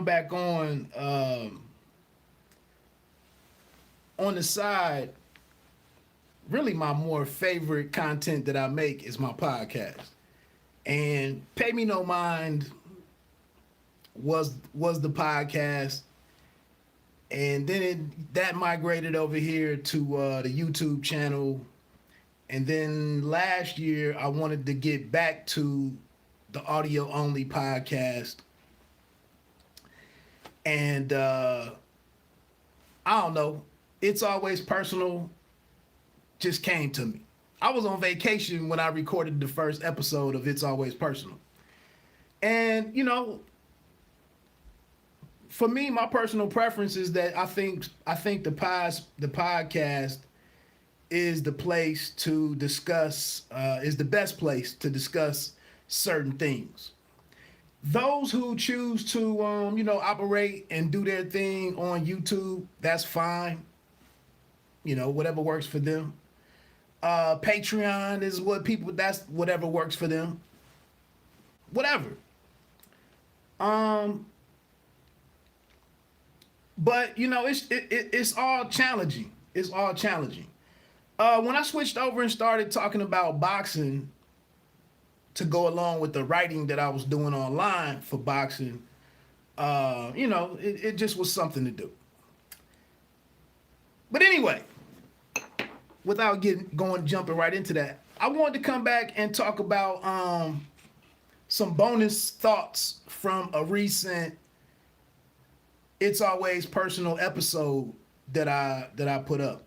back on the side, really my more favorite content that I make is my podcast. And Pay Me No Mind was the podcast, and then that migrated over here to the YouTube channel. And then last year I wanted to get back to the audio only podcast, and I don't know, It's Always Personal just came to me. I was on vacation when I recorded the first episode of It's Always Personal. And, for me, my personal preference is that I think the podcast is the place to discuss, is the best place to discuss certain things. Those who choose to, operate and do their thing on YouTube, that's fine. Whatever works for them. Patreon is that's whatever works for them. Whatever. But it's all challenging. It's all challenging. When I switched over and started talking about boxing to go along with the writing that I was doing online for boxing, it just was something to do. But anyway, without jumping right into that, I wanted to come back and talk about some bonus thoughts from a recent It's Always Personal episode that I put up.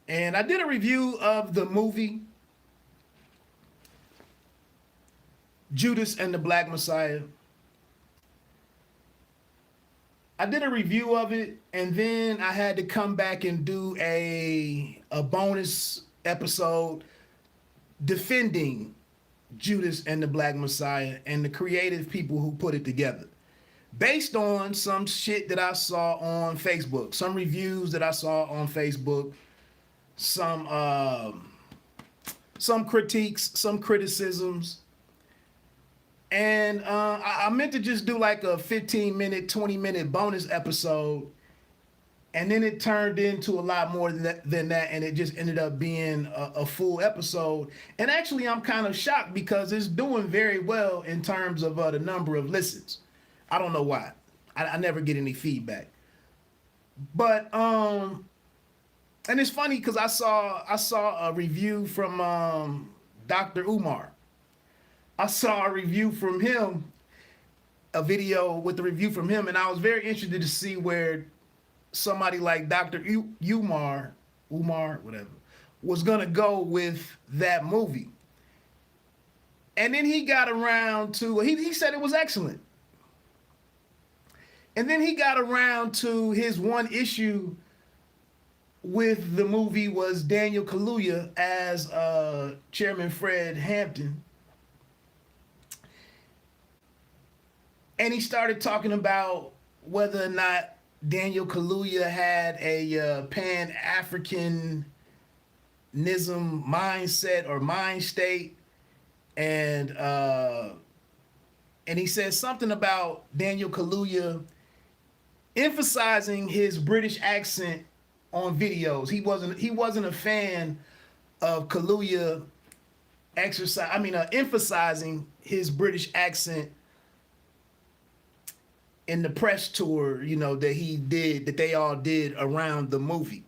And I did a review of the movie Judas and the Black Messiah. I did a review of it, and then I had to come back and do a bonus episode defending Judas and the Black Messiah and the creative people who put it together, based on some shit that I saw on Facebook, some reviews that I saw on Facebook, some critiques, some criticisms. And I meant to just do like a 15-minute, 20-minute bonus episode. And then it turned into a lot more than that. And it just ended up being a full episode. And actually, I'm kind of shocked because it's doing very well in terms of the number of listens. I don't know why. I never get any feedback. But, and it's funny because I saw a review from Dr. Umar. I saw a review from him, a video with the review from him, and I was very interested to see where somebody like Dr. Umar, whatever, was gonna go with that movie. And then he got around to, he said it was excellent. And then he got around to his one issue with the movie was Daniel Kaluuya as Chairman Fred Hampton. And he started talking about whether or not Daniel Kaluuya had a Pan-Africanism mindset or mind state. And he said something about Daniel Kaluuya emphasizing his British accent on videos. He wasn't a fan of Kaluuya emphasizing his British accent in the press tour, that they all did around the movie.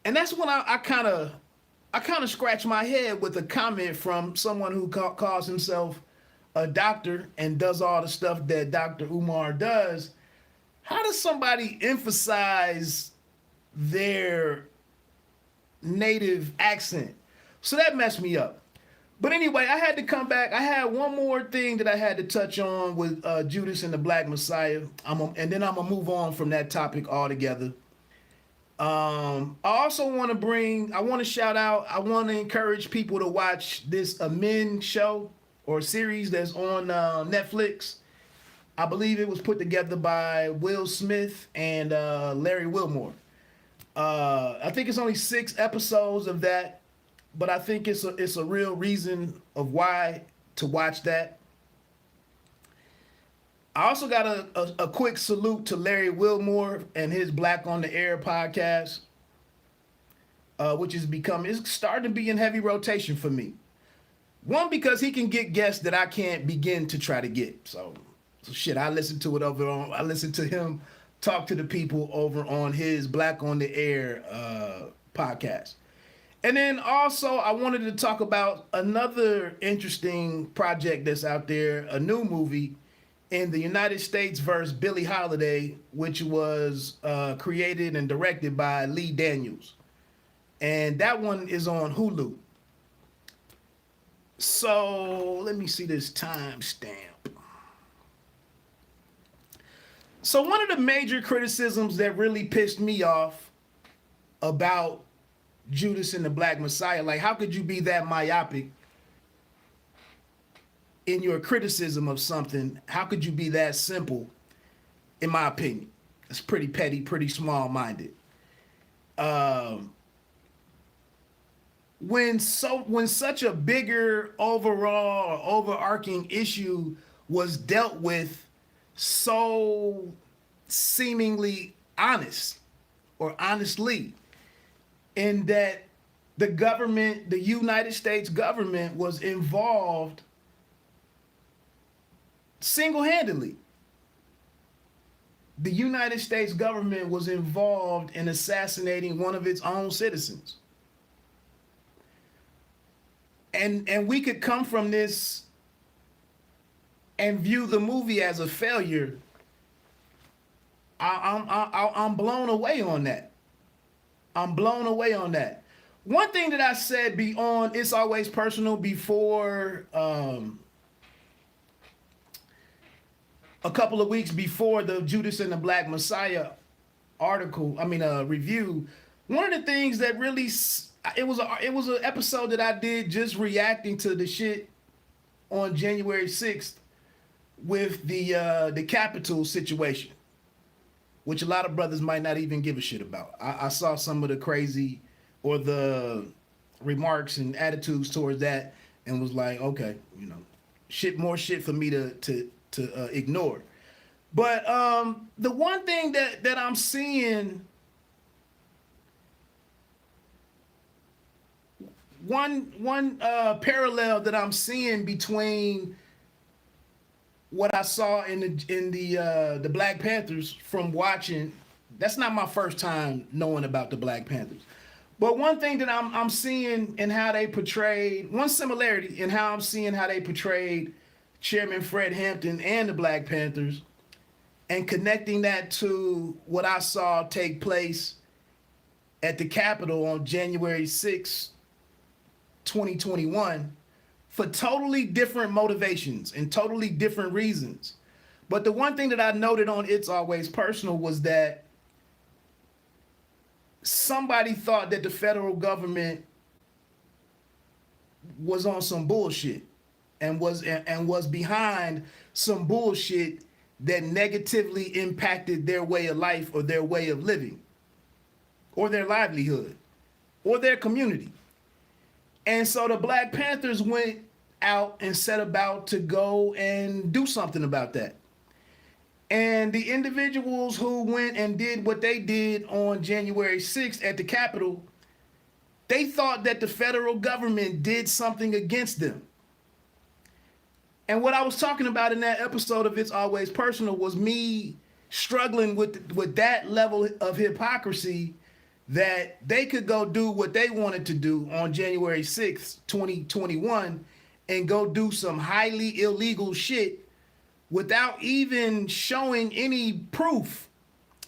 And that's when I kind of scratched my head with a comment from someone who calls himself a doctor and does all the stuff that Dr. Umar does. How does somebody emphasize their native accent? So that messed me up. But anyway, I had to come back. I had one more thing that I had to touch on with Judas and the Black Messiah. And then I'm going to move on from that topic altogether. I also want to shout out, I want to encourage people to watch this Amen show or series that's on Netflix. I believe it was put together by Will Smith and Larry Wilmore. I think it's only 6 episodes of that. But I think it's a real reason of why to watch that. I also got a quick salute to Larry Wilmore and his Black on the Air podcast, which is starting to be in heavy rotation for me. One, because he can get guests that I can't begin to try to get. So shit, I listen to it I listen to him talk to the people over on his Black on the Air podcast. And then also I wanted to talk about another interesting project that's out there, a new movie in the United States versus Billie Holiday, which was created and directed by Lee Daniels. And that one is on Hulu. So let me see this timestamp. So one of the major criticisms that really pissed me off about Judas and the Black Messiah, like how could you be that myopic in your criticism of something? How could you be that simple? In my opinion, it's pretty petty, pretty small-minded. When such a bigger overall or overarching issue was dealt with so seemingly honest or honestly, in that the government, the United States government, was involved single-handedly. The United States government was involved in assassinating one of its own citizens. And we could come from this and view the movie as a failure. I'm blown away on that. I'm blown away on that. One thing that I said beyond It's Always Personal before, a couple of weeks before the Judas and the Black Messiah review, one of the things that really, it was an episode that I did just reacting to the shit on January 6th with the Capitol situation, which a lot of brothers might not even give a shit about. I saw some of the crazy or the remarks and attitudes towards that and was like, okay, more shit for me to ignore. But the one thing that I'm seeing, one parallel that I'm seeing between what I saw in the Black Panthers from watching, that's not my first time knowing about the Black Panthers. But one thing that I'm seeing in how they portrayed, one similarity in how I'm seeing how they portrayed Chairman Fred Hampton and the Black Panthers, and connecting that to what I saw take place at the Capitol on January 6, 2021, for totally different motivations and totally different reasons. But the one thing that I noted on It's Always Personal was that somebody thought that the federal government was on some bullshit and was behind some bullshit that negatively impacted their way of life or their way of living or their livelihood or their community. And so the Black Panthers went out and set about to go and do something about that. And the individuals who went and did what they did on January 6th at the Capitol, they thought that the federal government did something against them. And what I was talking about in that episode of It's Always Personal was me struggling with that level of hypocrisy, that they could go do what they wanted to do on January 6th, 2021, and go do some highly illegal shit without even showing any proof,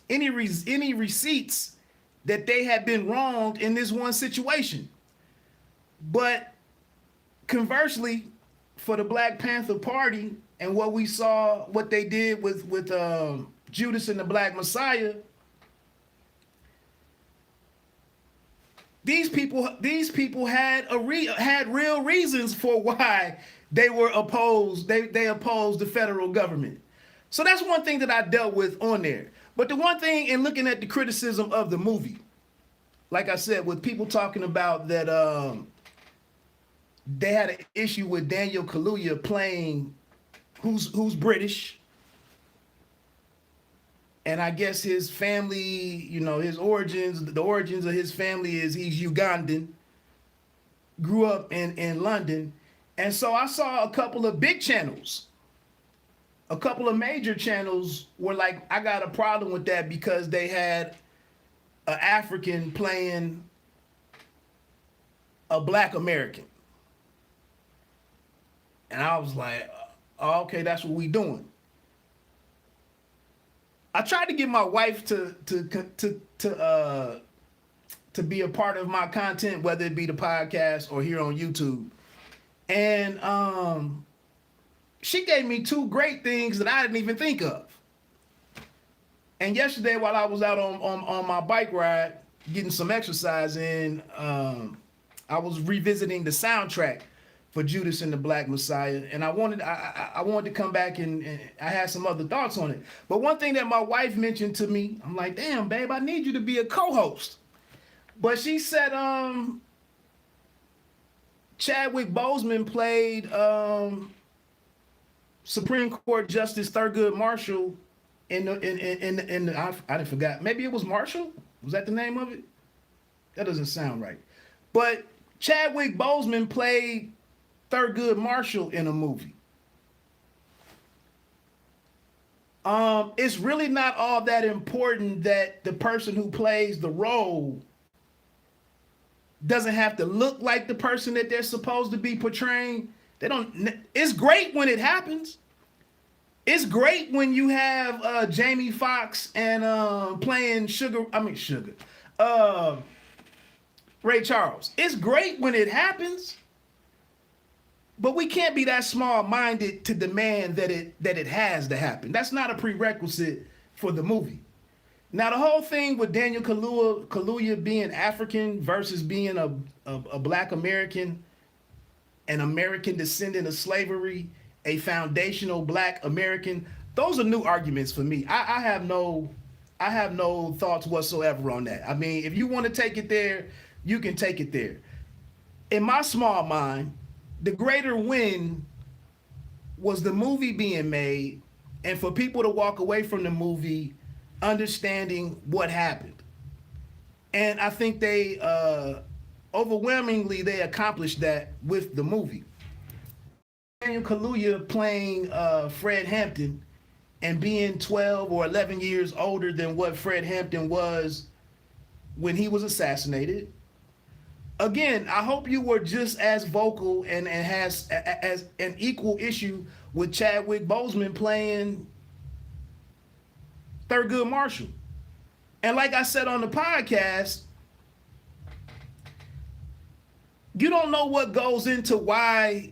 any receipts that they had been wronged in this one situation. But conversely, for the Black Panther Party and what we saw, what they did with Judas and the Black Messiah, these people had real reasons for why they were opposed. They opposed the federal government. So that's one thing that I dealt with on there. But the one thing in looking at the criticism of the movie, like I said, with people talking about that they had an issue with Daniel Kaluuya playing who's British, and I guess his family, his origins, the origins of his family is he's Ugandan, grew up in London. And so I saw a couple of big channels, a couple of major channels were like, I got a problem with that because they had an African playing a black American. And I was like, oh, okay, that's what we doing. I tried to get my wife to be a part of my content, whether it be the podcast or here on YouTube. And she gave me two great things that I didn't even think of. And yesterday, while I was out on my bike ride, getting some exercise in, I was revisiting the soundtrack for Judas and the Black Messiah, and I wanted to come back and I had some other thoughts on it. But one thing that my wife mentioned to me, I'm like, damn, babe, I need you to be a co-host. But she said, Chadwick Boseman played Supreme Court Justice Thurgood Marshall in the I didn't forgot. Maybe it was Marshall. Was that the name of it? That doesn't sound right. But Chadwick Boseman played Thurgood Marshall in a movie. It's really not all that important that the person who plays the role doesn't have to look like the person that they're supposed to be portraying. It's great when it happens. It's great when you have Jamie Foxx and playing Ray Charles. It's great when it happens. But we can't be that small-minded to demand that it has to happen. That's not a prerequisite for the movie. Now, the whole thing with Daniel Kaluuya being African versus being a black American, an American descendant of slavery, a foundational black American, those are new arguments for me. I have no thoughts whatsoever on that. I mean, if you want to take it there, you can take it there. In my small mind, the greater win was the movie being made and for people to walk away from the movie understanding what happened. And I think they overwhelmingly they accomplished that with the movie. Daniel Kaluuya playing Fred Hampton and being 12 or 11 years older than what Fred Hampton was when he was assassinated. Again, I hope you were just as vocal and has as an equal issue with Chadwick Boseman playing Thurgood Marshall. And like I said on the podcast, you don't know what goes into why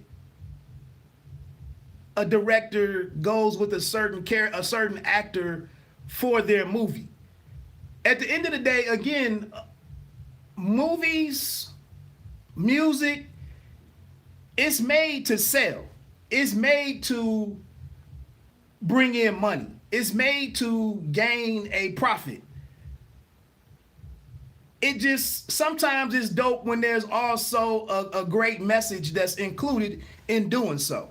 a director goes with a certain actor for their movie. At the end of the day, again, movies, music, it's made to sell. It's made to bring in money. It's made to gain a profit. It just, sometimes it's dope when there's also a great message that's included in doing so.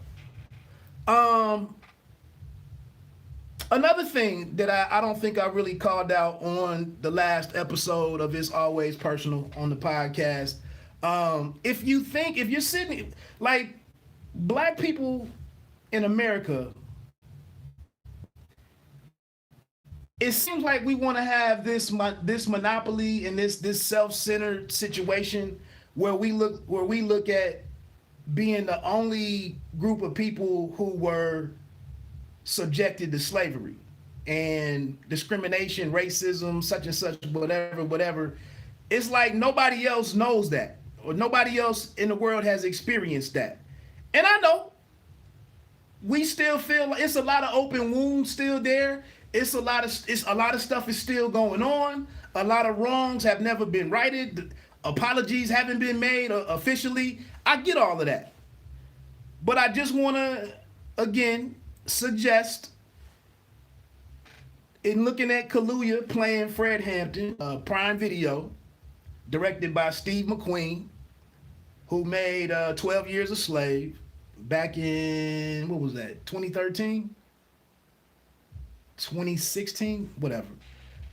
Another thing that I don't think I really called out on the last episode of It's Always Personal on the podcast, if you're sitting, like, black people in America, it seems like we want to have this monopoly and this self-centered situation where we look at being the only group of people who were subjected to slavery and discrimination, racism, such and such, whatever. It's like nobody else knows that, or nobody else in the world has experienced that. And I know we still feel like it's a lot of open wounds still there. It's a lot of stuff is still going on. A lot of wrongs have never been righted. Apologies haven't been made officially. I get all of that. But I just want to, again, suggest, in looking at Kaluuya playing Fred Hampton, Prime Video, directed by Steve McQueen, who made 12 Years a Slave back in, 2013? 2016, whatever.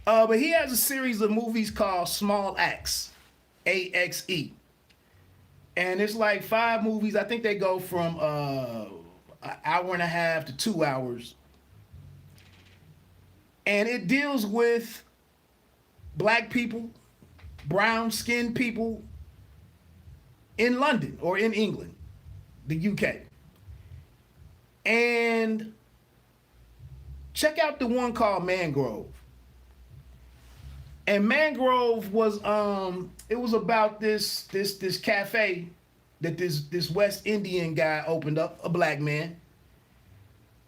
But he has a series of movies called Small Axe, AXE. And it's like 5 movies. I think they go from an hour and a half to 2 hours. And it deals with black people, brown skinned people in London or in England, the UK. And check out the one called Mangrove. And Mangrove was it was about this cafe that this West Indian guy opened up, a black man.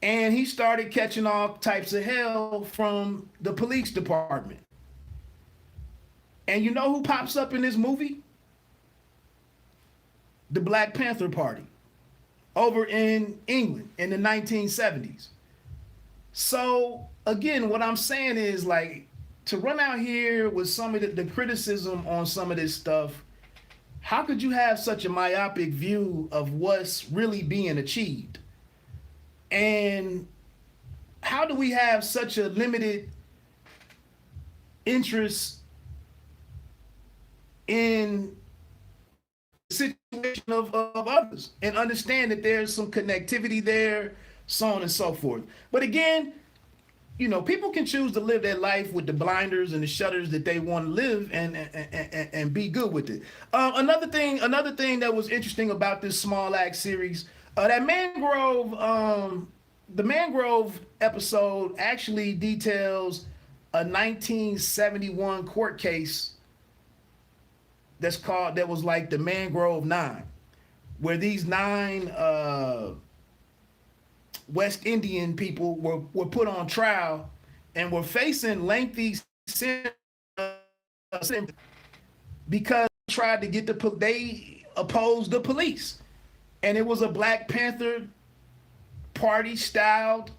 And he started catching all types of hell from the police department. And you know who pops up in this movie? The Black Panther Party over in England in the 1970s. So again, what I'm saying is, like, to run out here with some of the criticism on some of this stuff, how could you have such a myopic view of what's really being achieved? And how do we have such a limited interest in the situation of others and understand that there's some connectivity there, so on and so forth? But again, you know, people can choose to live their life with the blinders and the shutters that they want to live and be good with it. Another thing that was interesting about this Small Axe series, that Mangrove, the Mangrove episode actually details a 1971 court case that was like the Mangrove 9, where these 9 West Indian people were put on trial and were facing lengthy sentences because they tried to get they opposed the police. And it was a Black Panther Party styled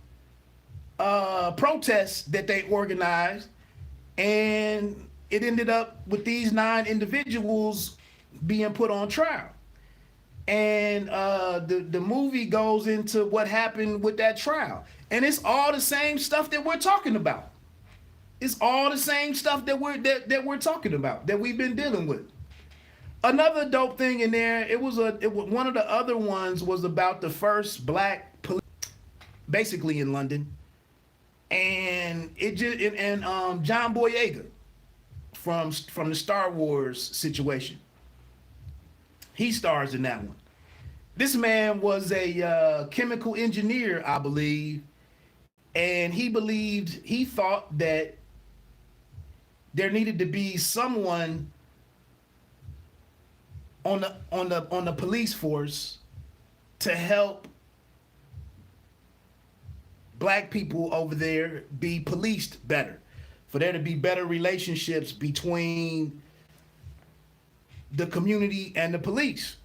protest that they organized, and it ended up with these 9 individuals being put on trial. And the movie goes into what happened with that trial, and it's all the same stuff that we're talking about. It's all the same stuff that we're talking about, that we've been dealing with. Another dope thing in there, one of the other ones was about the first black police, basically in London, and John Boyega from the Star Wars situation. He stars in that one. This man was a chemical engineer, I believe, and he thought that there needed to be someone on the police force to help black people over there be policed better, for there to be better relationships between the community and the police.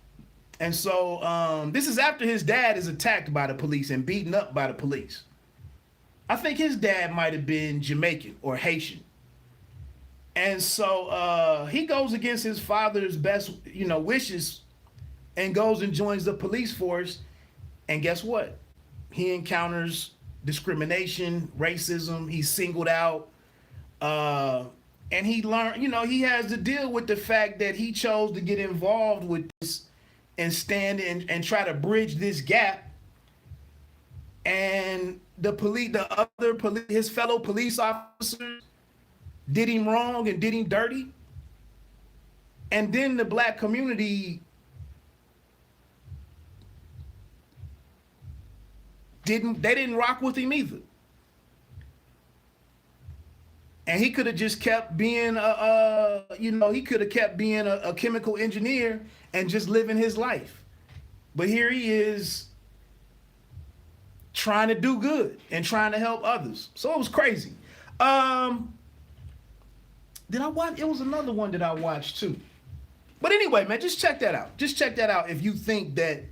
And so this is after his dad is attacked by the police and beaten up by the police. I think his dad might have been Jamaican or Haitian. And so he goes against his father's best, wishes, and goes and joins the police force. And guess what? He encounters discrimination, racism. He's singled out. And he learned, he has to deal with the fact that he chose to get involved with this and stand and try to bridge this gap. And his fellow police officers did him wrong and did him dirty. And then the black community didn't rock with him either. And he could have just kept being he could have kept being a chemical engineer and just living his life. But here he is trying to do good and trying to help others. So it was crazy. Did I watch? It was another one that I watched too. But anyway, man, just check that out. Just check that out if you think that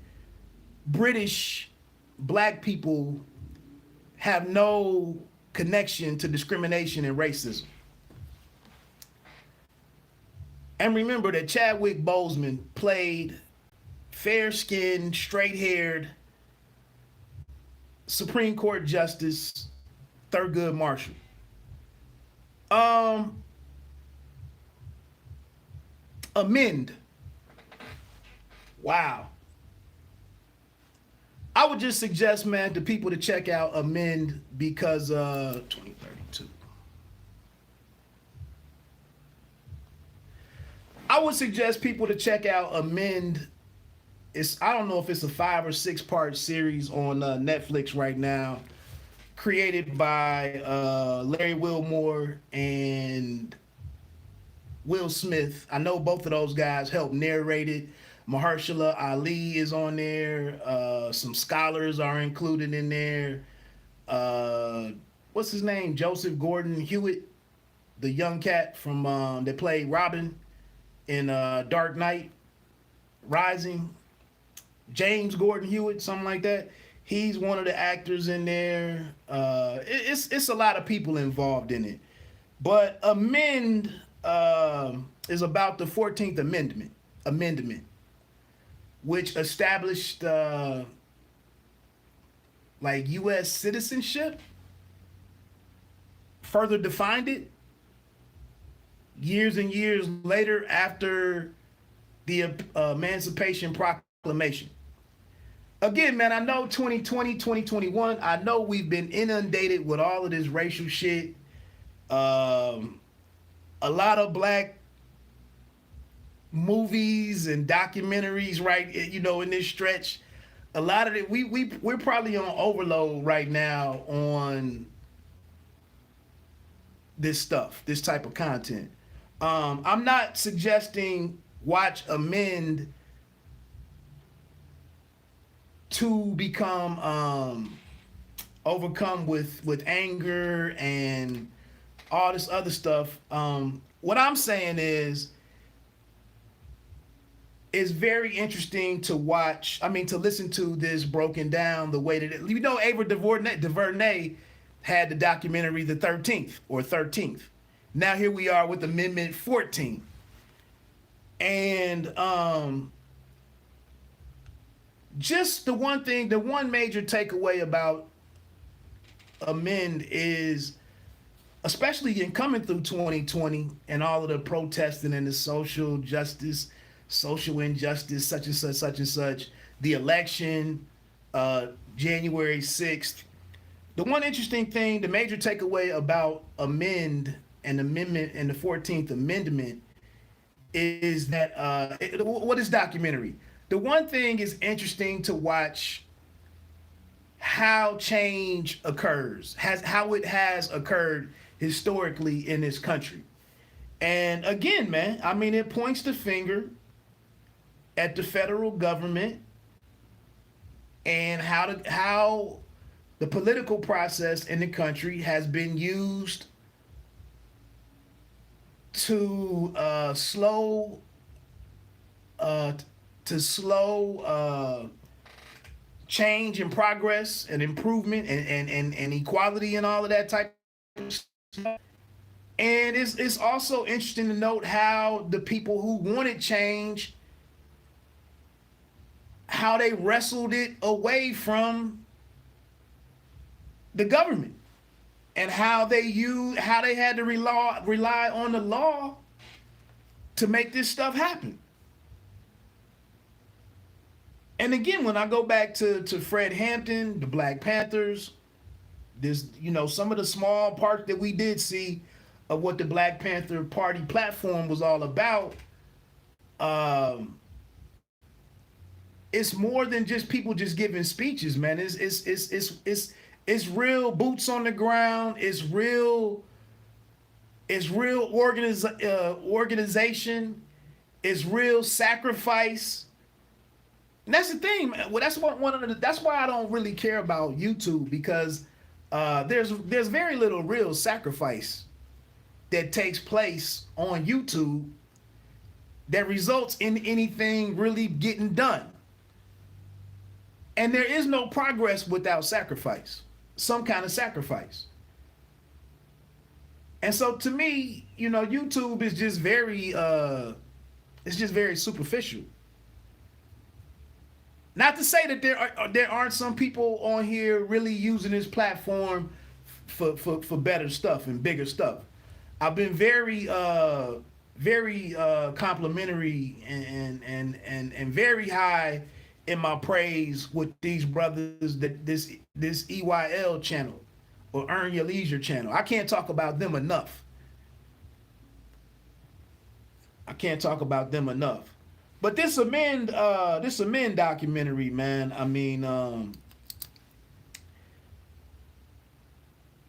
British black people have no connection to discrimination and racism. And remember that Chadwick Boseman played fair-skinned, straight-haired Supreme Court Justice Thurgood Marshall. Um, Amend. Wow. I would just suggest, man, to people to check out Amend because 2032. I would suggest people to check out Amend. I don't know if it's a 5 or 6 part series on Netflix right now, created by Larry Wilmore and Will Smith. I know both of those guys helped narrate it. Mahershala Ali is on there. Some scholars are included in there. What's his name? Joseph Gordon-Hewitt, the young cat from that played Robin in Dark Knight Rising. James Gordon-Hewitt, something like that. He's one of the actors in there. It's a lot of people involved in it. But Amend is about the 14th Amendment, which established like U.S. citizenship, further defined it years and years later after the Emancipation Proclamation. Again, man, I know 2020, 2021, I know we've been inundated with all of this racial shit. A lot of black movies and documentaries, right? You know, in this stretch, a lot of it, we're probably on overload right now on this stuff, this type of content. I'm not suggesting watch Amend to become overcome with anger and all this other stuff. What I'm saying is it's very interesting to watch. I mean, to listen to this broken down the way that you know, Ava DuVernay had the documentary The 13th. Now here we are with Amendment 14. And just the one major takeaway about Amend is, especially in coming through 2020 and all of the protesting and the social injustice, such and such, the election, January 6th. The one interesting thing, the major takeaway about Amend and Amendment and the 14th Amendment is that, what is documentary? The one thing is interesting to watch how change occurs, how it has occurred historically in this country. And again, man, I mean, it points the finger at the federal government and how the political process in the country has been used to slow change and progress and improvement and equality and all of that type of stuff. And it's also interesting to note how the people who wanted change, how they wrestled it away from the government, and how they had to rely on the law to make this stuff happen. And again, when I go back to Fred Hampton, the Black Panthers, this, you know, some of the small parts that we did see of what the Black Panther Party platform was all about, it's more than just people just giving speeches, man. It's real boots on the ground. It's real organization. It's real sacrifice. And that's the thing. Well, that's why I don't really care about YouTube, because there's very little real sacrifice that takes place on YouTube that results in anything really getting done. And there is no progress without sacrifice, some kind of sacrifice. And so to me, you know, YouTube is just very superficial. Not to say that there aren't some people on here really using this platform for better stuff and bigger stuff. I've been very complimentary and very high in my praise with these brothers that this EYL channel or Earn Your Leisure channel. I can't talk about them enough. I can't talk about them enough. But this amend documentary, man. I mean, a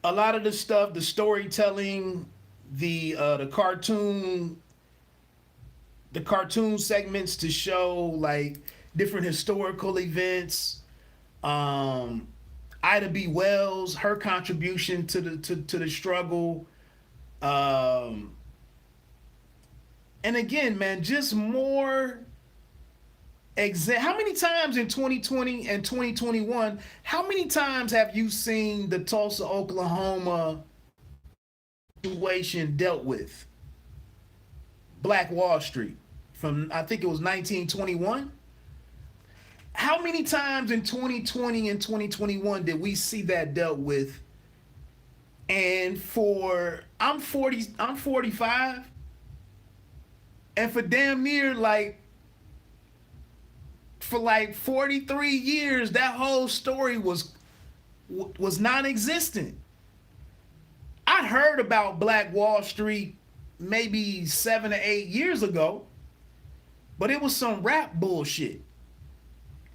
lot of the stuff, the storytelling, the cartoon segments to show like different historical events. Ida B. Wells, her contribution to the struggle. And again, man, just more how many times in 2020 and 2021, how many times have you seen the Tulsa, Oklahoma situation dealt with? Black Wall Street from, I think it was 1921. How many times in 2020 and 2021 did we see that dealt with? And I'm 45, and for damn near for 43 years, that whole story was non-existent. I heard about Black Wall Street maybe 7 or 8 years ago, but it was some rap bullshit.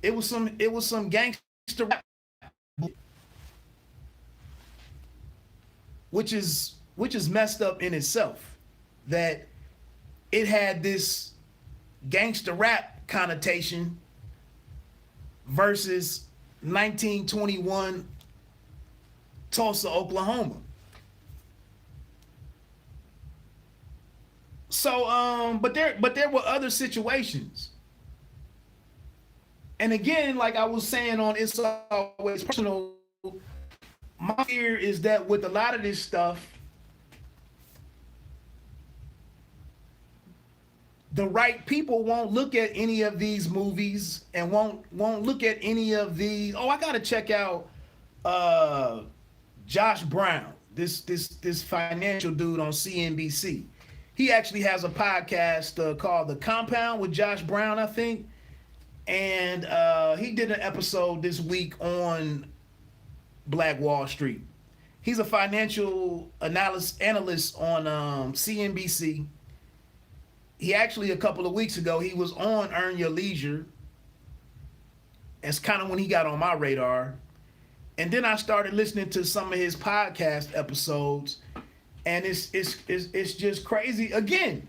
It was some gangster rap, which is messed up in itself, that it had this gangster rap connotation versus 1921 Tulsa, Oklahoma. So, but there were other situations. And again, like I was saying on It's Always Personal, my fear is that with a lot of this stuff, the right people won't look at any of these movies and won't look at any of the, I gotta check out Josh Brown, this financial dude on CNBC. He actually has a podcast called The Compound with Josh Brown, I think. And he did an episode this week on Black Wall Street. He's a financial analyst on CNBC. He actually, a couple of weeks ago, he was on Earn Your Leisure. That's kind of when he got on my radar. And then I started listening to some of his podcast episodes, and it's just crazy. Again,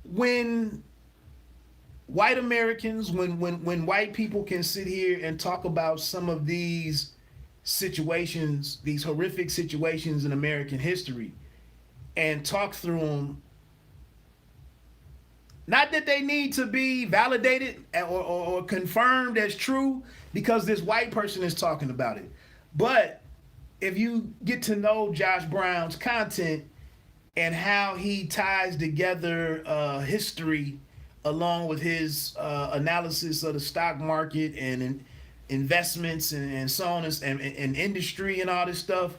when white Americans, when white people can sit here and talk about some of these situations, these horrific situations in American history, and talk through them, not that they need to be validated or confirmed as true because this white person is talking about it, but if you get to know Josh Brown's content and how he ties together history along with his analysis of the stock market and investments and so on and industry and all this stuff,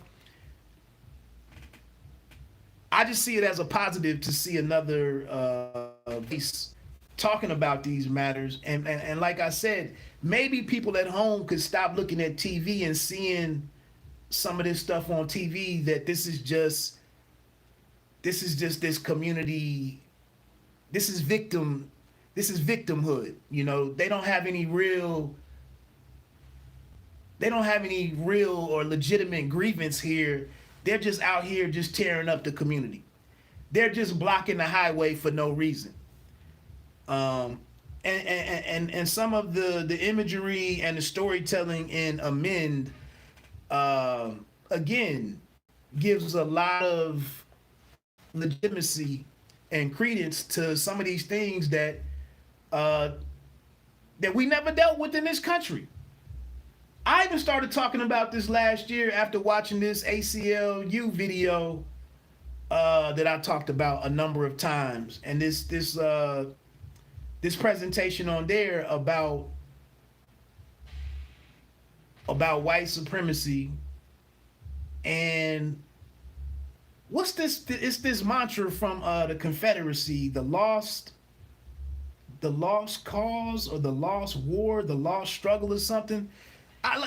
I just see it as a positive to see another piece talking about these matters. And like I said, maybe people at home could stop looking at TV and seeing some of this stuff on TV, that this is just this community, this is victimhood. You know, they don't have any real or legitimate grievance here. They're just out here just tearing up the community. They're just blocking the highway for no reason. And some of the imagery and the storytelling in Amend, again, gives a lot of legitimacy and credence to some of these things that we never dealt with in this country. I even started talking about this last year after watching this ACLU video that I talked about a number of times, and this presentation on there about white supremacy And what's this? It's this mantra from the Confederacy: the lost cause, or the lost war, the lost struggle, or something.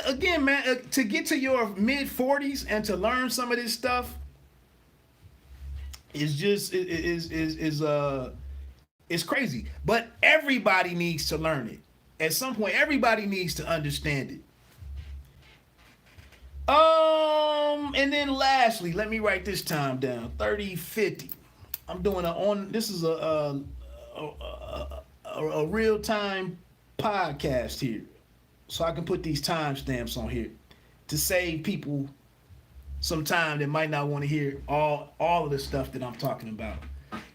Again, man, to get to your mid-40s and to learn some of this stuff is just is crazy. But everybody needs to learn it. At some point, everybody needs to understand it. And then lastly, let me write this time down. 3050. I'm doing this is a real time podcast here. So I can put these timestamps on here to save people some time that might not want to hear all of the stuff that I'm talking about.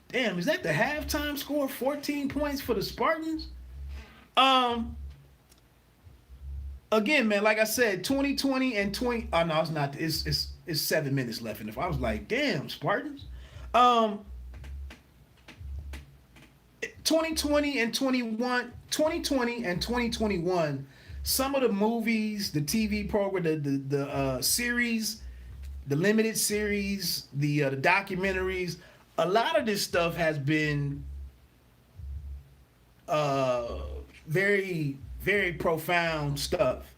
Damn, is that the halftime score? 14 points for the Spartans? Again, man, like I said, 2020 and 20. Oh no, it's not. It's 7 minutes left. And if I was like, damn, Spartans. 2020 and 2021. Some of the movies, the TV program, the series, the limited series, the documentaries, a lot of this stuff has been very, very profound stuff.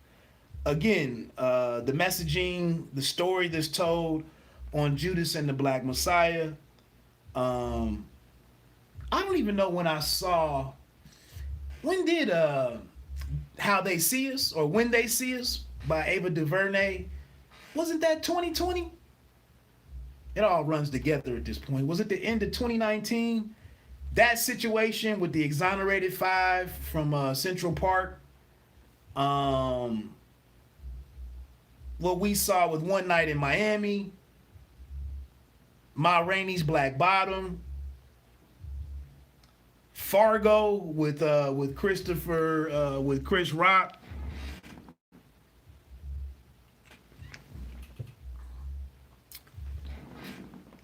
Again, the messaging, the story that's told on Judas and the Black Messiah. I don't even know when I saw. When did How They See Us, or When They See Us by Ava DuVernay? Wasn't that 2020? It all runs together at this point. Was it the end of 2019? That situation with the exonerated 5 from Central Park. What we saw with One Night in Miami. Ma Rainey's Black Bottom. Fargo with Christopher with Chris Rock.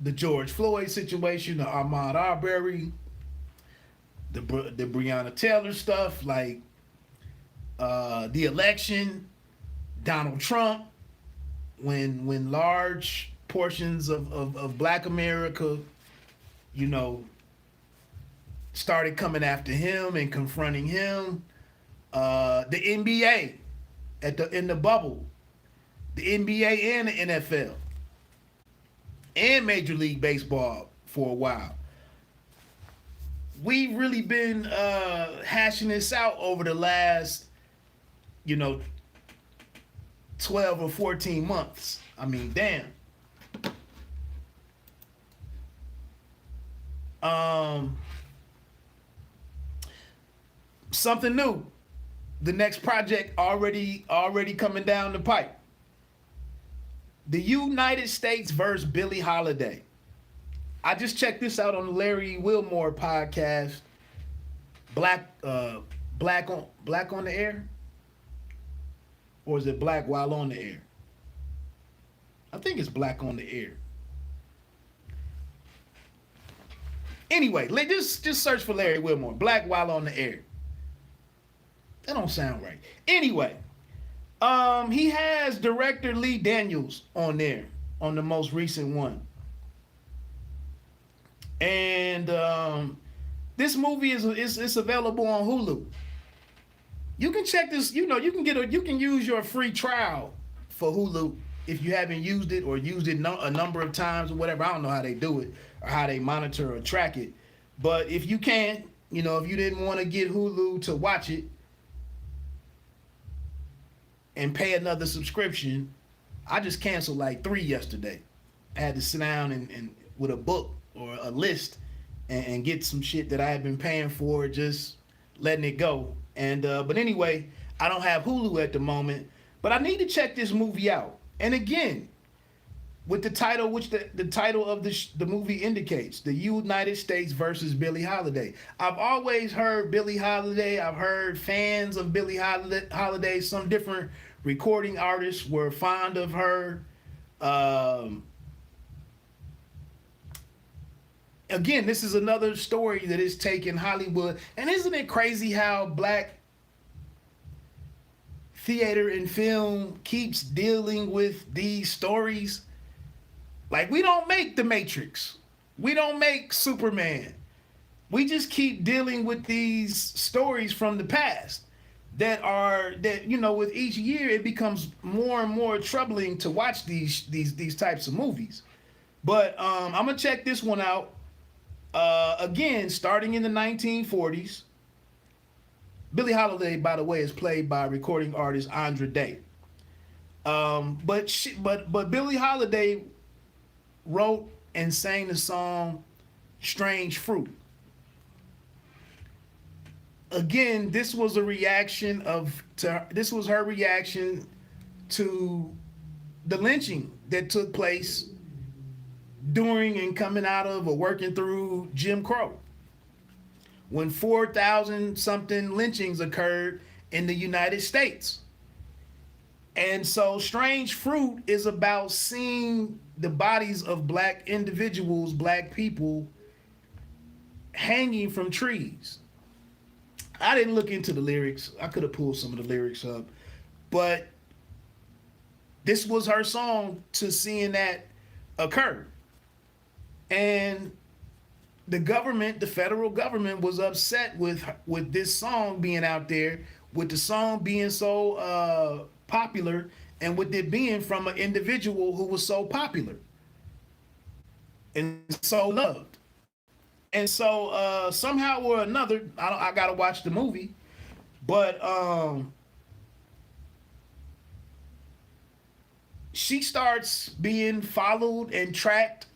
The George Floyd situation, the Ahmaud Arbery, the Breonna Taylor stuff, like the election, Donald Trump, when large portions of Black America, you know, started coming after him and confronting him. The NBA in the bubble, the NBA and the NFL, and Major League Baseball for a while. We've really been hashing this out over the last, 12 or 14 months. I mean, damn. Something new. The next project already coming down the pipe. The United States versus Billie Holiday. I just checked this out on the Larry Wilmore podcast. Black on the Air? Or is it Black While on the Air? I think it's Black on the Air. Anyway, just search for Larry Wilmore. Black While on the Air. That don't sound right. Anyway, he has director Lee Daniels on there, on the most recent one. And this movie is available on Hulu. You can check this, you can use your free trial for Hulu if you haven't used it, or used it a number of times or whatever. I don't know how they do it or how they monitor or track it. But if you can, if you didn't want to get Hulu to watch it and pay another subscription, I just canceled like 3 yesterday. I had to sit down and with a book or a list and get some shit that I had been paying for, just letting it go. And but anyway, I don't have Hulu at the moment, but I need to check this movie out. And again, with the title, which the title of the movie indicates, the United States versus Billie Holiday. I've always heard Billie Holiday. I've heard fans of Billie Holiday. Some different recording artists were fond of her. Again, this is another story that is taking Hollywood. And isn't it crazy how Black theater and film keeps dealing with these stories? Like, we don't make the Matrix, we don't make Superman. We just keep dealing with these stories from the past that with each year it becomes more and more troubling to watch these types of movies. But I'm gonna check this one out. Again, starting in the 1940s. Billie Holiday, by the way, is played by recording artist Andra Day. But Billie Holiday wrote and sang the song "Strange Fruit." Again, this was her reaction to the lynching that took place during and coming out of or working through Jim Crow, when 4,000 something lynchings occurred in the United States. And so Strange Fruit is about seeing the bodies of black individuals, black people, hanging from trees. I didn't look into the lyrics. I could have pulled some of the lyrics up, but this was her song to seeing that occur. And the government, the federal government, was upset with this song being out there, with the song being so popular, and with it being from an individual who was so popular and so loved. And so somehow or another, I gotta watch the movie, but she starts being followed and tracked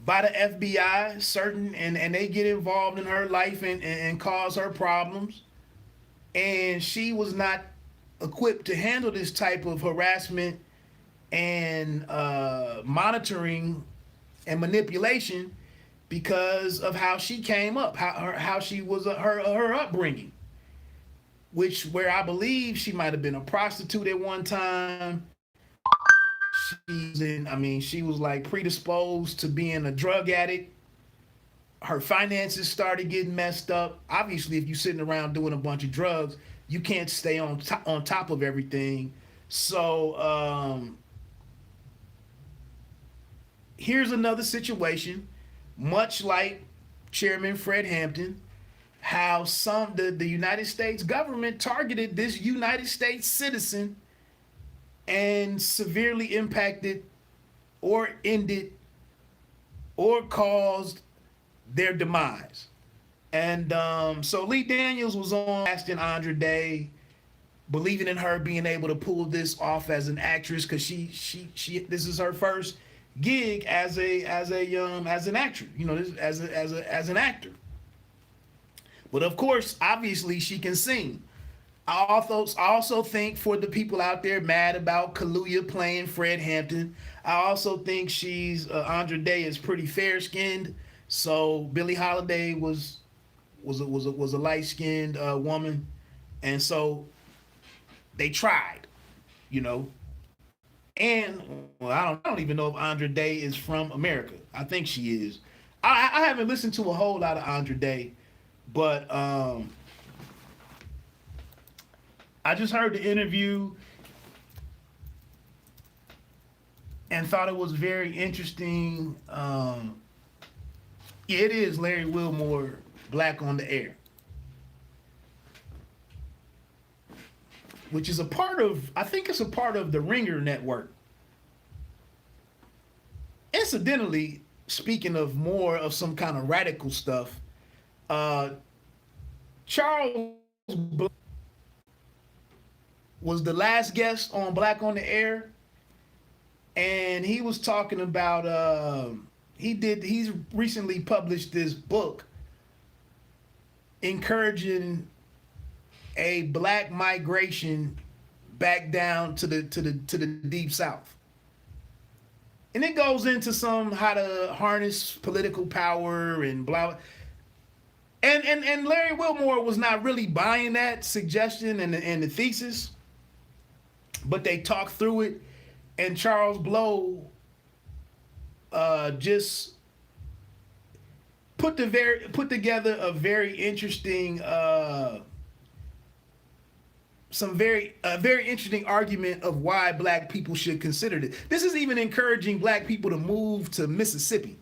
by the FBI, and they get involved in her life and cause her problems. And she was not equipped to handle this type of harassment and monitoring and manipulation because of how she came up, how she was, her upbringing, where I believe she might have been a prostitute at one time. She was like predisposed to being a drug addict. Her finances started getting messed up. Obviously, if you're sitting around doing a bunch of drugs, you can't stay on top of everything. So here's another situation, much like Chairman Fred Hampton, how the United States government targeted this United States citizen and severely impacted or ended or caused their demise. And so Lee Daniels was on asking Andra Day, believing in her being able to pull this off as an actress, because she this is her first gig as an actor, as an actor. But of course, obviously, she can sing. I also think, for the people out there mad about Kaluuya playing Fred Hampton, I also think Andra Day is pretty fair skinned. So Billie Holiday was a light skinned woman, and so they tried, And I don't even know if Andra Day is from America. I think she is. I haven't listened to a whole lot of Andra Day, but I just heard the interview and thought it was very interesting. It is Larry Wilmore, Black on the Air, which is I think it's a part of the Ringer network. Incidentally, speaking of more of some kind of radical stuff, Charles was the last guest on Black on the Air, and he was talking about he's recently published this book encouraging a black migration back down to the deep south. And it goes into how to harness political power and blah. And Larry Wilmore was not really buying that suggestion and the thesis, but they talked through it, and Charles Blow just put together a very interesting very interesting argument of why black people should consider this. This is even encouraging black people to move to Mississippi.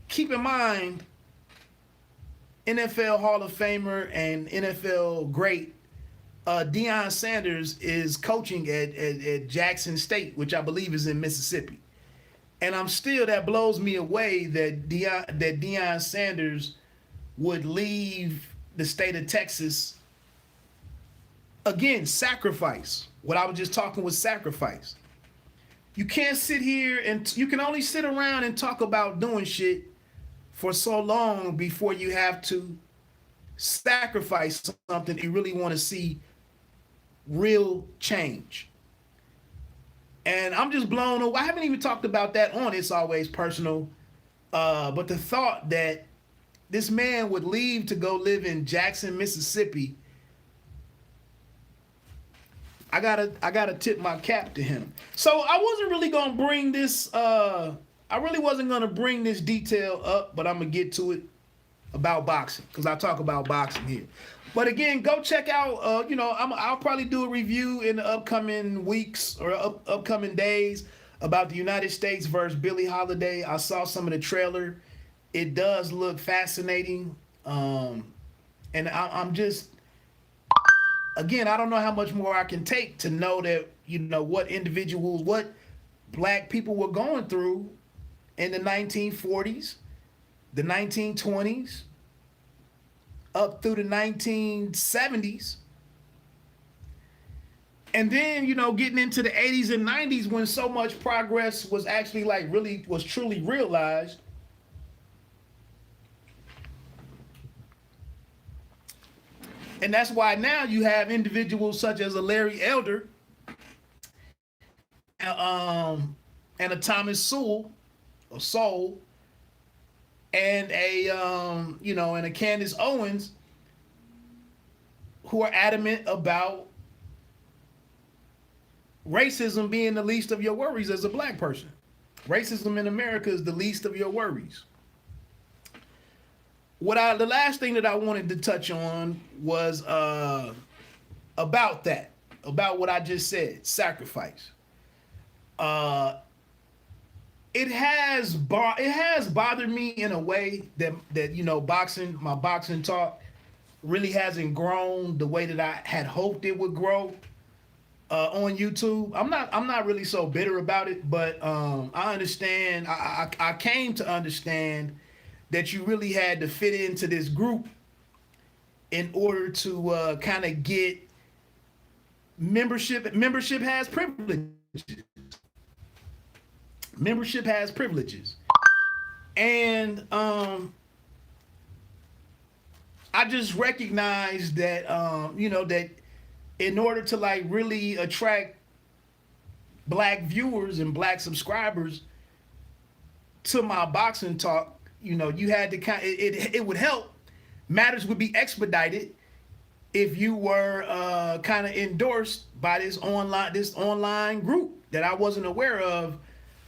Keep in mind, NFL Hall of Famer and NFL great Deion Sanders is coaching at Jackson State, which I believe is in Mississippi. And that blows me away that Deion Sanders would leave the state of Texas. Again, sacrifice. What I was just talking was sacrifice. You can't sit here and you can only sit around and talk about doing shit for so long before you have to sacrifice something you really want to see real change. And I'm just blown away. I haven't even talked about that on It's Always Personal. But the thought that this man would leave to go live in Jackson, Mississippi, I gotta tip my cap to him. So I wasn't really gonna bring this. I really wasn't gonna bring this detail up, but I'm gonna get to it about boxing because I talk about boxing here. But again, go check out. I'll probably do a review in the upcoming weeks or upcoming days about the United States versus Billie Holiday. I saw some of the trailer. It does look fascinating, and I'm just. Again, I don't know how much more I can take to know that, what black people were going through in the 1940s, the 1920s, up through the 1970s. And then, getting into the 80s and 90s when so much progress was actually was truly realized. And that's why now you have individuals such as a Larry Elder and a Thomas Sowell, and a Candace Owens, who are adamant about racism being the least of your worries as a black person. Racism in America is the least of your worries. The last thing that I wanted to touch on was about what I just said, sacrifice. It has bothered me in a way that my boxing talk really hasn't grown the way that I had hoped it would grow on YouTube. I'm not really so bitter about it, but I understand. I came to understand that you really had to fit into this group in order to kind of get membership. Membership has privileges. Membership has privileges. And I just recognized that, that in order to really attract black viewers and black subscribers to my boxing talk, you had to it would help. Matters would be expedited if you were kind of endorsed by this online group that I wasn't aware of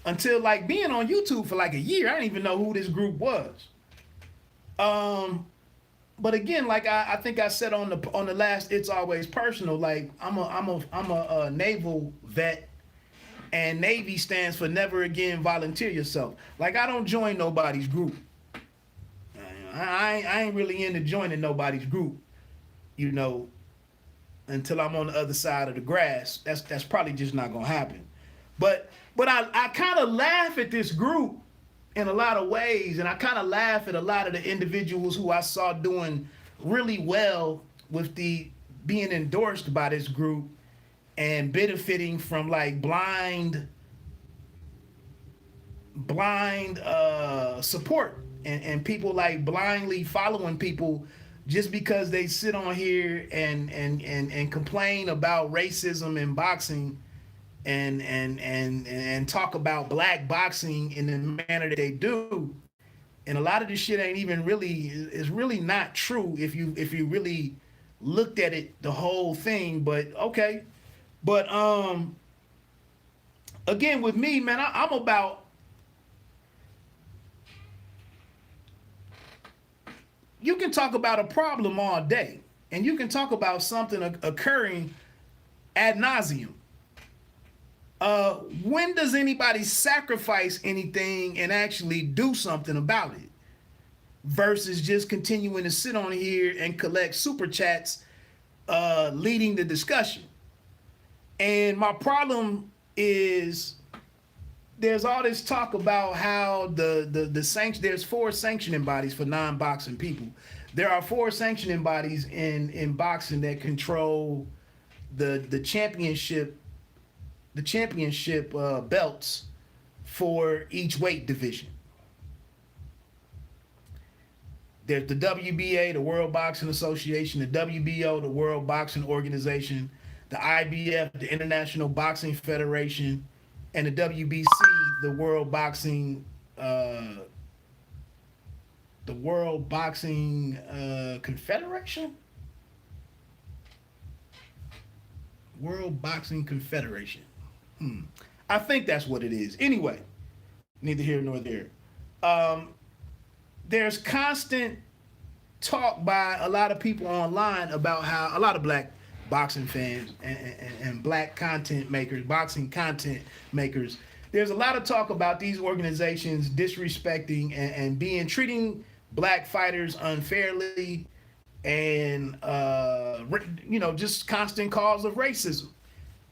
until being on YouTube for a year. I didn't even know who this group was. But again, I think I said on the last It's Always Personal, I'm a naval vet. And Navy stands for never again volunteer yourself. I don't join nobody's group. I ain't really into joining nobody's group, until I'm on the other side of the grass. That's probably just not gonna happen. But I kind of laugh at this group in a lot of ways, and I kind of laugh at a lot of the individuals who I saw doing really well with being endorsed by this group and benefiting from blind support and people blindly following people just because they sit on here and complain about racism in boxing and talk about black boxing in the manner that they do. And a lot of this shit ain't even is really not true if you really looked at it, the whole thing. But okay. But again, with me, man, I'm about, you can talk about a problem all day. and you can talk about something occurring ad nauseum. When does anybody sacrifice anything and actually do something about it versus just continuing to sit on here and collect super chats leading the discussion? And my problem is there's all this talk about how the sanction, there's 4 sanctioning bodies for non-boxing people. There are 4 sanctioning bodies in boxing that control the championship belts for each weight division. There's the WBA, the World Boxing Association, the WBO, the World Boxing Organization, the IBF, the International Boxing Federation, and the WBC, the World Boxing Confederation? World Boxing Confederation. I think that's what it is. Anyway, neither here nor there. There's constant talk by a lot of people online about how a lot of black boxing fans and black content makers, boxing content makers, there's a lot of talk about these organizations disrespecting and treating black fighters unfairly, and just constant calls of racism.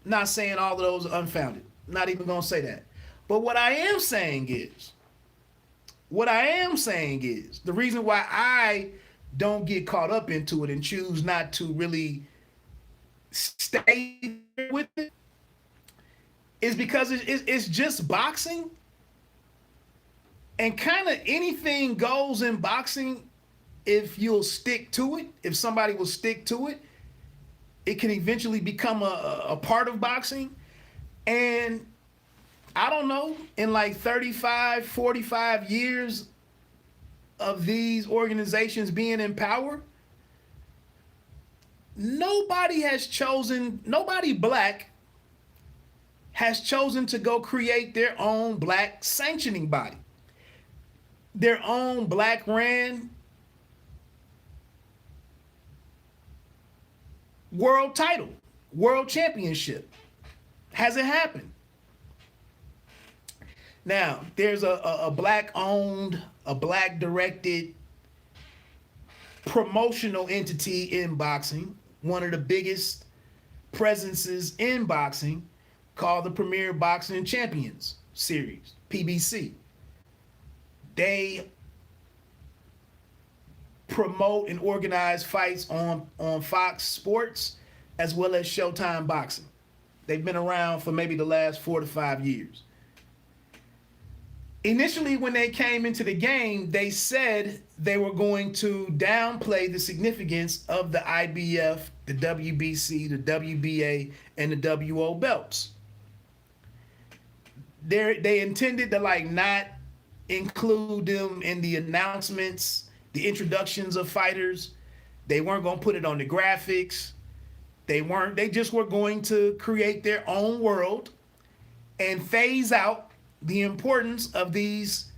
Not saying all of those are unfounded. Not even gonna say that. But what I am saying is the reason why I don't get caught up into it and choose not to really stay with it is because it's just boxing, and kind of anything goes in boxing if you'll stick to it. If somebody will stick to it, it can eventually become a part of boxing. And I don't know, in like 35, 45 years of these organizations being in power, nobody black has chosen to go create their own black sanctioning body, their own black ran world title, world championship. Hasn't happened. Now, there's a black owned, a black directed promotional entity in boxing, one of the biggest presences in boxing, called the Premier Boxing Champions Series, PBC. They promote and organize fights on Fox Sports as well as Showtime Boxing. They've been around for maybe the last 4 to 5 years. Initially, when they came into the game, they said they were going to downplay the significance of the IBF, the WBC, the WBA, and the WO belts. They intended to not include them in the announcements, the introductions of fighters. They weren't going to put it on the graphics. They just were going to create their own world and phase out the importance of these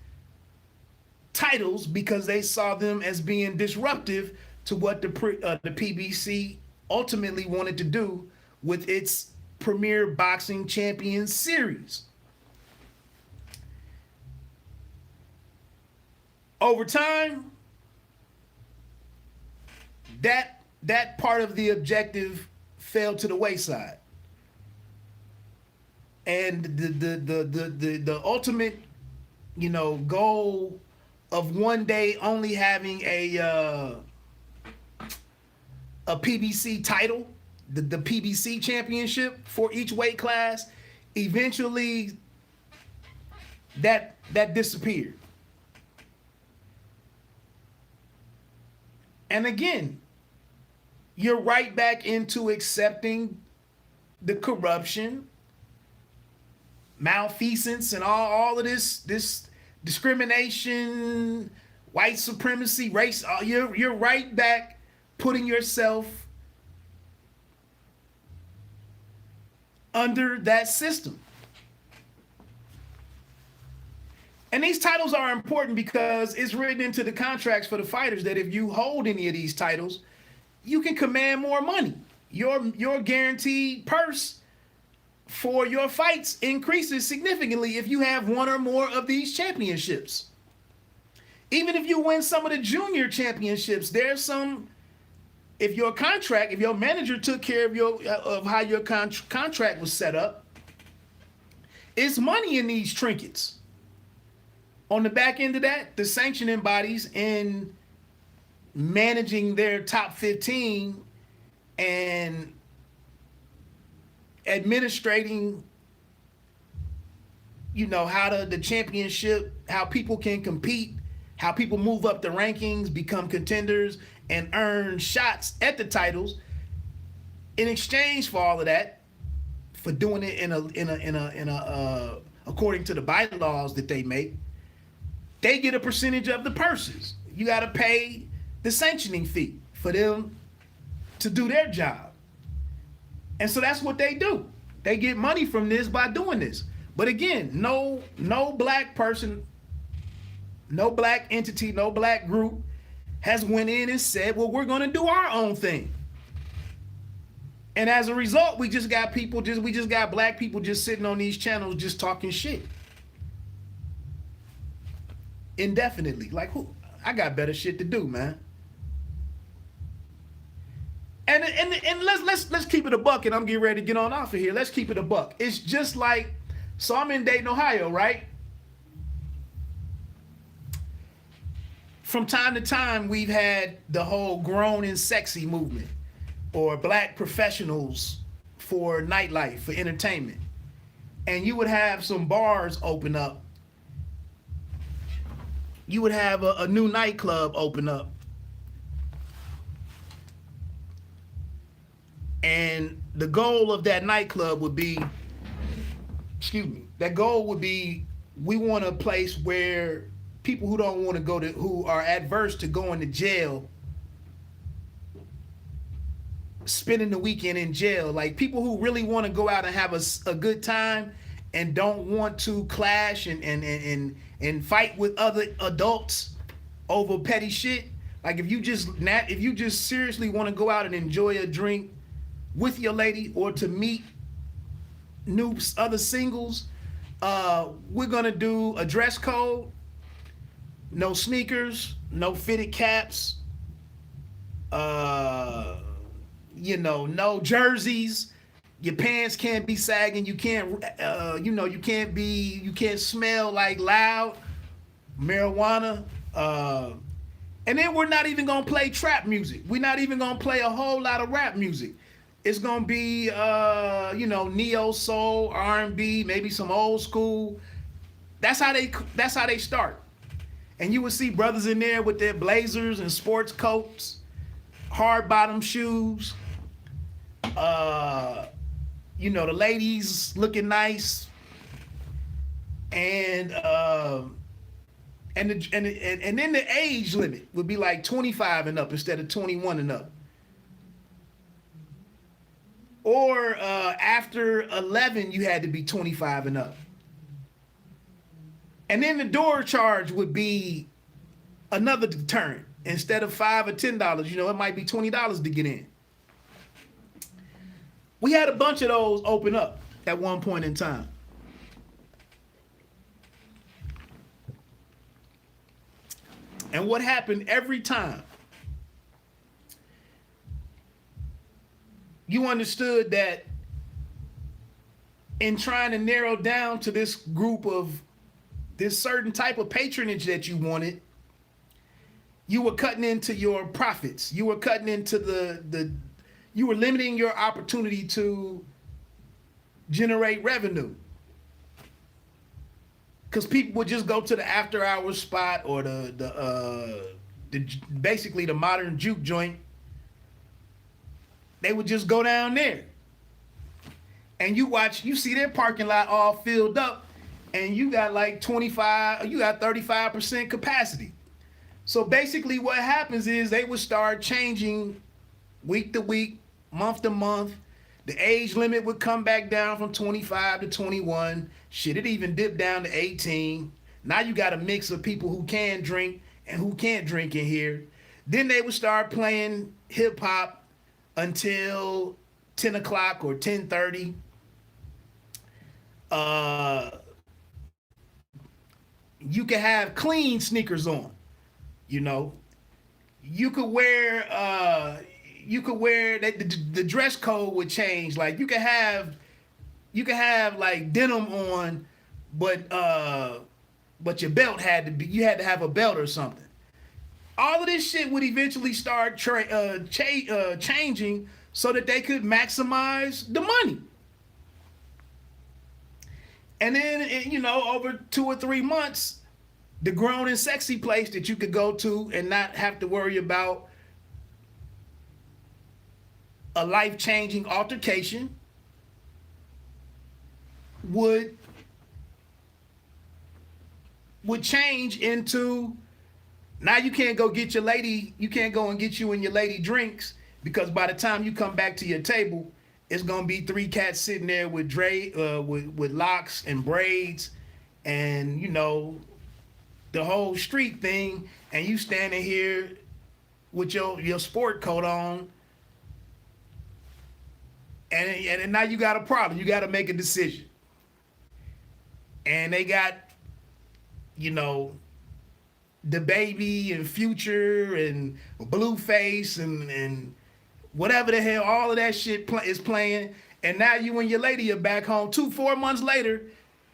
titles because they saw them as being disruptive to what the PBC ultimately wanted to do with its Premier Boxing Champions Series. Over time, that part of the objective fell to the wayside. And the ultimate, goal of one day only having a PBC title, the PBC championship for each weight class, eventually that disappeared. And again, you're right back into accepting the corruption, malfeasance, and all of this discrimination, white supremacy, race. You're right back putting yourself under that system. And these titles are important because it's written into the contracts for the fighters that if you hold any of these titles, you can command more money. Your guaranteed purse for your fights increases significantly if you have one or more of these championships. Even if you win some of the junior championships, there's some. If your manager took care of how your contract was set up, it's money in these trinkets. On the back end of that, the sanctioning bodies in managing their top 15 and administrating, how the championship, how people can compete, how people move up the rankings, become contenders, and earn shots at the titles. In exchange for all of that, for doing it in a according to the bylaws that they make, they get a percentage of the purses. You got to pay the sanctioning fee for them to do their job. And so that's what they do. They get money from this by doing this. But again, no black person, no black entity, no black group has went in and said, well, we're going to do our own thing. And as a result, we just got black people just sitting on these channels just talking shit indefinitely. Like, who? I got better shit to do, man. And let's keep it a buck, and I'm getting ready to get on off of here. Let's keep it a buck. It's just like, so I'm in Dayton, Ohio, right? From time to time, we've had the whole grown and sexy movement, or black professionals for nightlife, for entertainment. And you would have some bars open up. You would have a new nightclub open up. And the goal of that nightclub would be, we want a place where people who don't want to go to, who are adverse to going to jail, spending the weekend in jail, like people who really want to go out and have a good time and don't want to clash and fight with other adults over petty shit. Like if you just seriously want to go out and enjoy a drink with your lady, or to meet other singles, we're gonna do a dress code. No sneakers, no fitted caps, no jerseys. Your pants can't be sagging. You can't, you can't smell like loud marijuana. And then we're not even gonna play trap music. We're not even gonna play a whole lot of rap music. It's gonna be, neo soul, R&B, maybe some old school. That's how they start. And you would see brothers in there with their blazers and sports coats, hard bottom shoes. The ladies looking nice, and then the age limit would be like 25 and up instead of 21 and up. Or after 11, you had to be 25 and up. And then the door charge would be another deterrent. Instead of $5 or $10, it might be $20 to get in. We had a bunch of those open up at one point in time. And what happened every time? You understood that in trying to narrow down to this group of this certain type of patronage that you wanted, you were cutting into your profits. You were cutting into you were limiting your opportunity to generate revenue. Because people would just go to the after hours spot, or basically the modern juke joint. They would just go down there. And you see their parking lot all filled up, and you got like 35% capacity. So basically what happens is they would start changing week to week, month to month. The age limit would come back down from 25 to 21. Shit, it even dipped down to 18. Now you got a mix of people who can drink and who can't drink in here. Then they would start playing hip hop until 10 o'clock or 10:30. You could have clean sneakers on, you know. You could wear the dress code would change. Like you could have like denim on, but your belt had to be, you had to have a belt or something. All of this shit would eventually start changing so that they could maximize the money. And then, you know, over 2 or 3 months, the grown and sexy place that you could go to and not have to worry about a life-changing altercation would change into, now you can't go get your lady, you can't go and get you and your lady drinks, because by the time you come back to your table, it's gonna be 3 cats sitting there with with locks and braids, and you know, the whole street thing, and you standing here with your sport coat on, and now you got a problem. You got to make a decision, and they got, you know, the baby and Future and Blueface and whatever the hell, all of that shit is playing, and now you and your lady are back home 2-4 months later,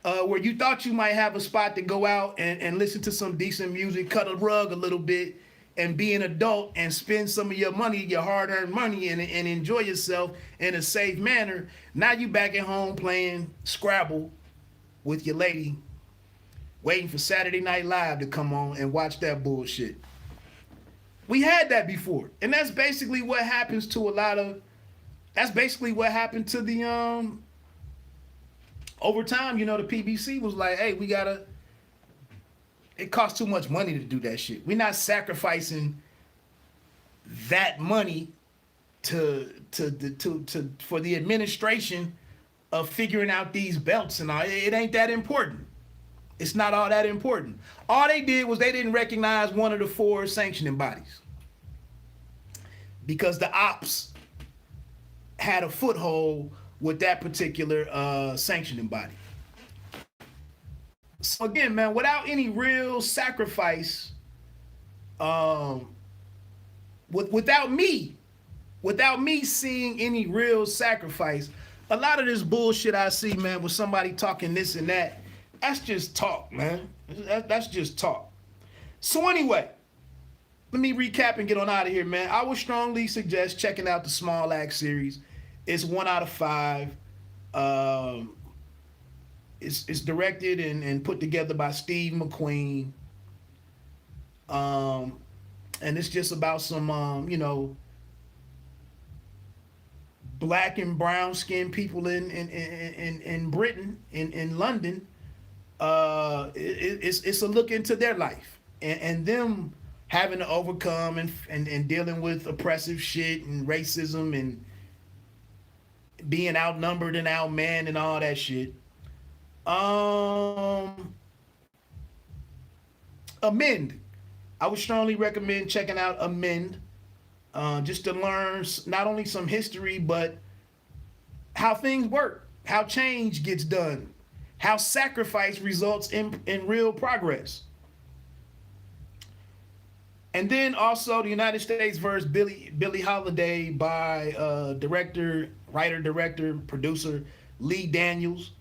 where you thought you might have a spot to go out and listen to some decent music, cut a rug a little bit, and be an adult and spend some of your money, your hard-earned money, and enjoy yourself in a safe manner. Now you back at home playing Scrabble with your lady, waiting for Saturday Night Live to come on and watch that bullshit. We had that before, and that's basically what happens to a lot of. That's basically what happened to the over time. You know, the PBC was like, "Hey, we gotta. It costs too much money to do that shit. We're not sacrificing that money to for the administration of figuring out these belts and all. It ain't that important. It's not all that important. All they did was they didn't recognize one of the 4 sanctioning bodies because the ops had a foothold with that particular sanctioning body. So again, man, without any real sacrifice, without me seeing any real sacrifice, a lot of this bullshit I see, man, with somebody talking this and that, that's just talk, man. That's just talk. So anyway, let me recap and get on out of here, man. I would strongly suggest checking out the Small Axe series. It's 1 out of 5. It's directed and put together by Steve McQueen. And it's just about some, you know, black and brown skinned people in Britain, in London. It's a look into their life and them having to overcome and dealing with oppressive shit and racism and being outnumbered and outmanned and all that shit. Amend. I would strongly recommend checking out Amend, just to learn not only some history, but how things work, how change gets done, how sacrifice results in real progress. And then also the United States versus Billie Holiday by writer, director, producer Lee Daniels,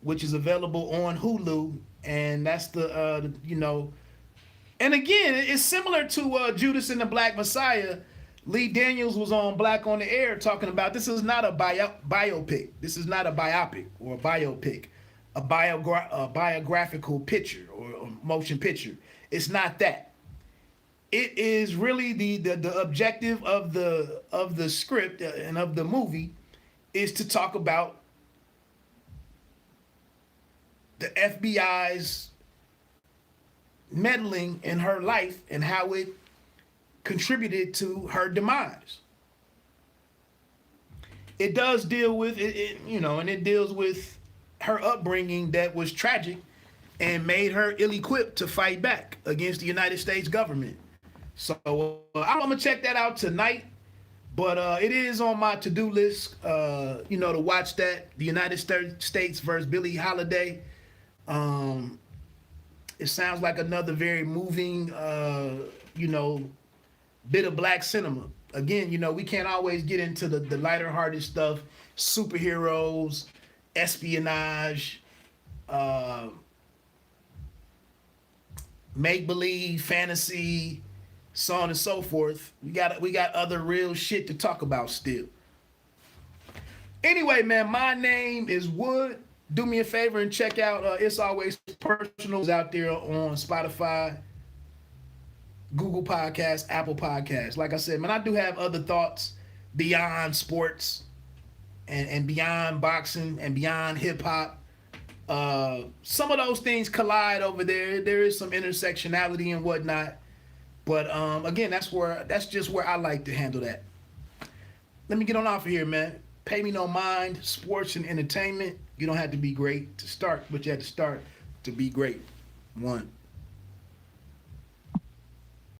which is available on Hulu. And that's the you know, and again, it's similar to Judas and the Black Messiah. Lee Daniels was on Black on the Air talking about this is not a biopic. This is not a biopic or a biopic, a biographical picture or motion picture. It's not that. It is really the objective of the script and of the movie is to talk about the FBI's meddling in her life and how it contributed to her demise. It does deal with it, you know, and it deals with her upbringing that was tragic and made her ill-equipped to fight back against the United States government. So I'm gonna check that out tonight. But it is on my to-do list, to watch that. The United States versus Billie Holiday. Um, it sounds like another very moving, bit of black cinema. Again, we can't always get into the lighter-hearted stuff, superheroes, espionage, uh, make-believe, fantasy, so on and so forth. We got other real shit to talk about still. Anyway, man, my name is Wood. Do me a favor and check out It's Always Personals out there on Spotify, Google Podcasts, Apple Podcasts. Like I said, man, I do have other thoughts beyond sports and beyond boxing and beyond hip hop. Some of those things collide over there. There is some intersectionality and whatnot. But again, that's just where I like to handle that. Let me get on off of here, man. Pay me no mind. Sports and entertainment. You don't have to be great to start, but you have to start to be great. One.